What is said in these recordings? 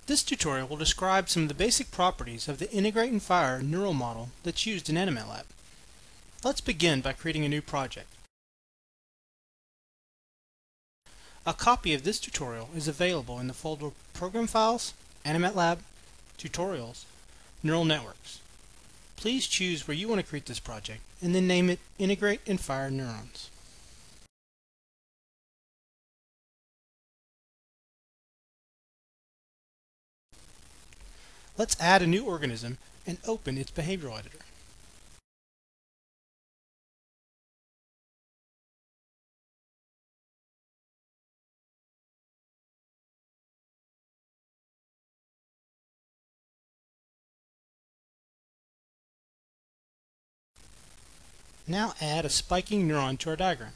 This tutorial will describe some of the basic properties of the integrate and fire neural model that's used in AnimatLab. Let's begin by creating a new project. A copy of this tutorial is available in the folder Program Files, AnimatLab, Tutorials, Neural Networks. Please choose where you want to create this project and then name it Integrate and Fire Neurons. Let's add a new organism and open its behavioral editor. Now add a spiking neuron to our diagram.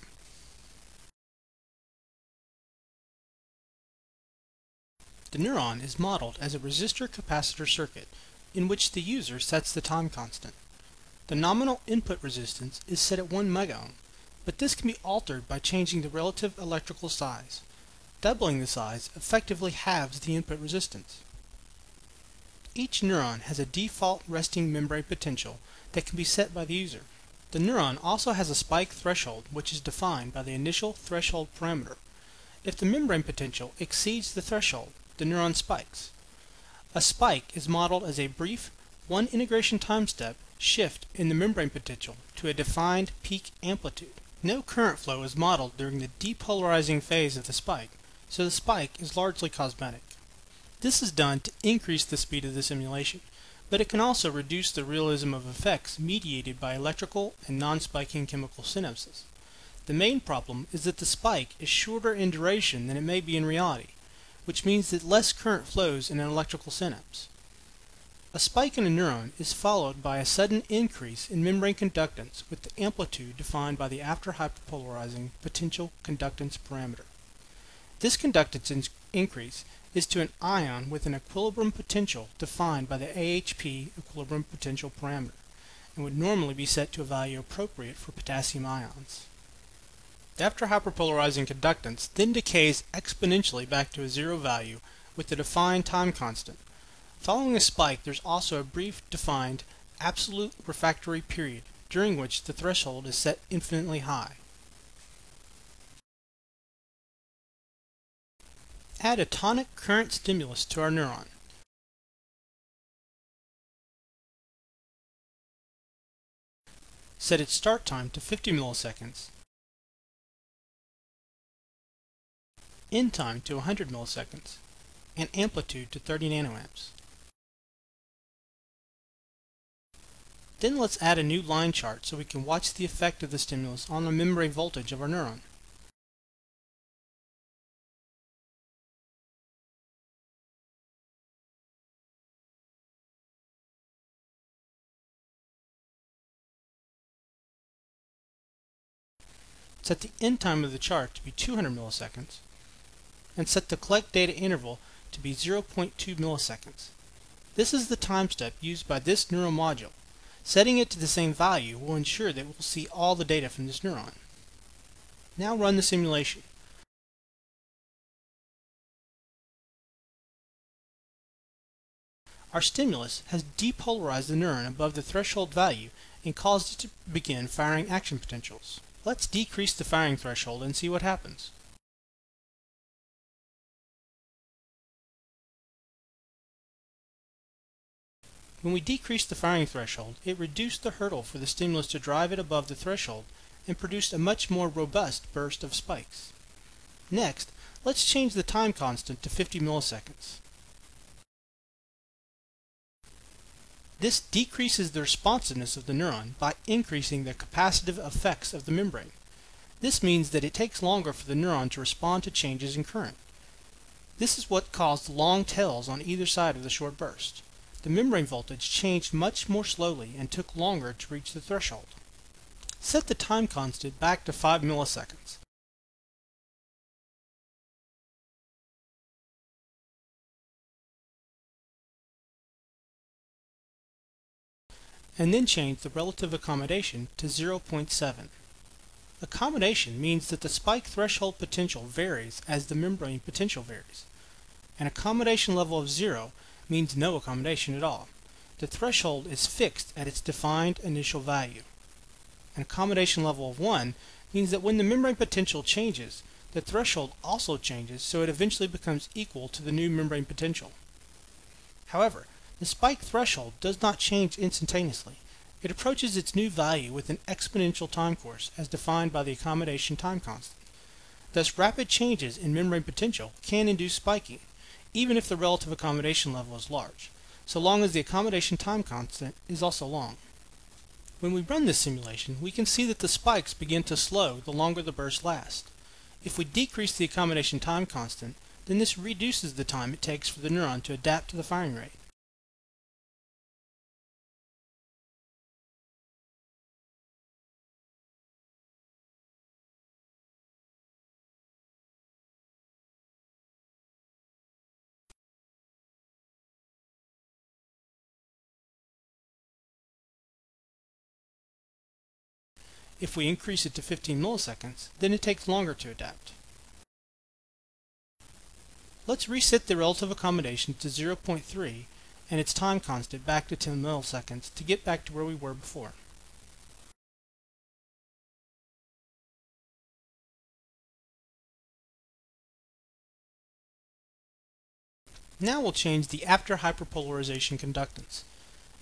The neuron is modeled as a resistor-capacitor circuit in which the user sets the time constant. The nominal input resistance is set at 1 megohm, but this can be altered by changing the relative electrical size. Doubling the size effectively halves the input resistance. Each neuron has a default resting membrane potential that can be set by the user. The neuron also has a spike threshold, which is defined by the initial threshold parameter. If the membrane potential exceeds the threshold, the neuron spikes. A spike is modeled as a brief, one integration time step shift in the membrane potential to a defined peak amplitude. No current flow is modeled during the depolarizing phase of the spike, so the spike is largely cosmetic. This is done to increase the speed of the simulation, but it can also reduce the realism of effects mediated by electrical and non-spiking chemical synapses. The main problem is that the spike is shorter in duration than it may be in reality, which means that less current flows in an electrical synapse. A spike in a neuron is followed by a sudden increase in membrane conductance with the amplitude defined by the after hyperpolarizing potential conductance parameter. This conductance increase is to an ion with an equilibrium potential defined by the AHP equilibrium potential parameter and would normally be set to a value appropriate for potassium ions. The after hyperpolarizing conductance then decays exponentially back to a zero value with the defined time constant. Following a spike, there's also a brief defined absolute refractory period during which the threshold is set infinitely high. Add a tonic current stimulus to our neuron. Set its start time to 50 milliseconds, end time to 100 milliseconds, and amplitude to 30 nanoamps. Then let's add a new line chart so we can watch the effect of the stimulus on the membrane voltage of our neuron. Set the end time of the chart to be 200 milliseconds and set the collect data interval to be 0.2 milliseconds. This is the time step used by this neural module. Setting it to the same value will ensure that we'll see all the data from this neuron. Now run the simulation. Our stimulus has depolarized the neuron above the threshold value and caused it to begin firing action potentials. Let's decrease the firing threshold and see what happens. When we decreased the firing threshold, it reduced the hurdle for the stimulus to drive it above the threshold and produced a much more robust burst of spikes. Next, let's change the time constant to 50 milliseconds. This decreases the responsiveness of the neuron by increasing the capacitive effects of the membrane. This means that it takes longer for the neuron to respond to changes in current. This is what caused long tails on either side of the short burst. The membrane voltage changed much more slowly and took longer to reach the threshold. Set the time constant back to 5 milliseconds. And then change the relative accommodation to 0.7. Accommodation means that the spike threshold potential varies as the membrane potential varies. An accommodation level of 0 means no accommodation at all. The threshold is fixed at its defined initial value. An accommodation level of 1 means that when the membrane potential changes, the threshold also changes, so it eventually becomes equal to the new membrane potential. However, the spike threshold does not change instantaneously. It approaches its new value with an exponential time course as defined by the accommodation time constant. Thus, rapid changes in membrane potential can induce spiking, even if the relative accommodation level is large, so long as the accommodation time constant is also long. When we run this simulation, we can see that the spikes begin to slow the longer the burst lasts. If we decrease the accommodation time constant, then this reduces the time it takes for the neuron to adapt to the firing rate. If we increase it to 15 milliseconds, then it takes longer to adapt. Let's reset the relative accommodation to 0.3 and its time constant back to 10 milliseconds to get back to where we were before. Now we'll change the after hyperpolarization conductance.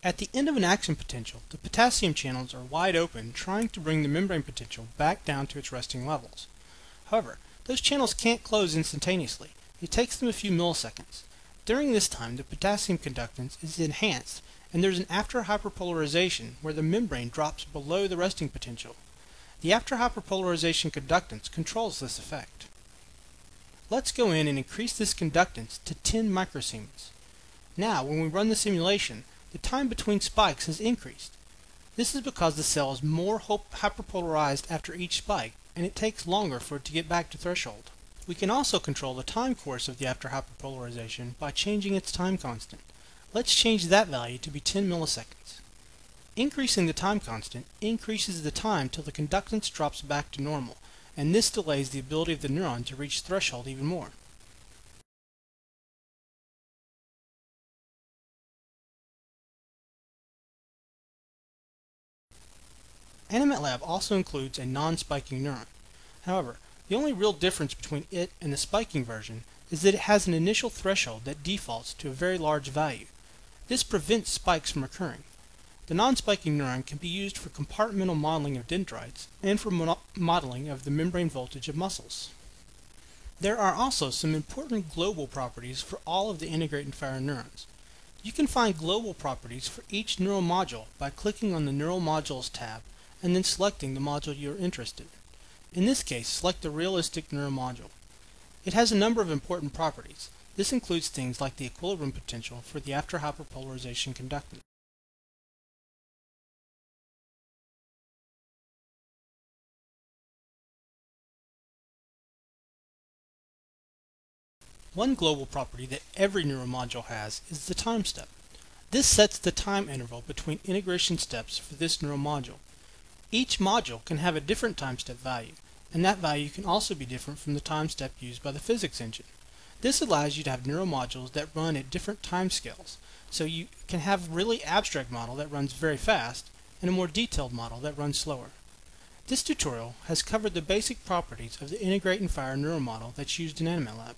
At the end of an action potential, the potassium channels are wide open, trying to bring the membrane potential back down to its resting levels. However, those channels can't close instantaneously. It takes them a few milliseconds. During this time, the potassium conductance is enhanced, and there's an after hyperpolarization where the membrane drops below the resting potential. The after hyperpolarization conductance controls this effect. Let's go in and increase this conductance to 10 microsiemens. Now, when we run the simulation, the time between spikes has increased. This is because the cell is more hyperpolarized after each spike, and it takes longer for it to get back to threshold. We can also control the time course of the after hyperpolarization by changing its time constant. Let's change that value to be 10 milliseconds. Increasing the time constant increases the time till the conductance drops back to normal, and this delays the ability of the neuron to reach threshold even more. AnimatLab also includes a non-spiking neuron. However, the only real difference between it and the spiking version is that it has an initial threshold that defaults to a very large value. This prevents spikes from occurring. The non-spiking neuron can be used for compartmental modeling of dendrites and for modeling of the membrane voltage of muscles. There are also some important global properties for all of the integrate and fire neurons. You can find global properties for each neural module by clicking on the Neural Modules tab and then selecting the module you are interested in. In this case, select the realistic neural module. It has a number of important properties. This includes things like the equilibrium potential for the after hyperpolarization conductance. One global property that every neural module has is the time step. This sets the time interval between integration steps for this neural module. Each module can have a different time step value, and that value can also be different from the time step used by the physics engine. This allows you to have neural modules that run at different time scales, so you can have a really abstract model that runs very fast and a more detailed model that runs slower. This tutorial has covered the basic properties of the integrate and fire neural model that's used in AnimatLab.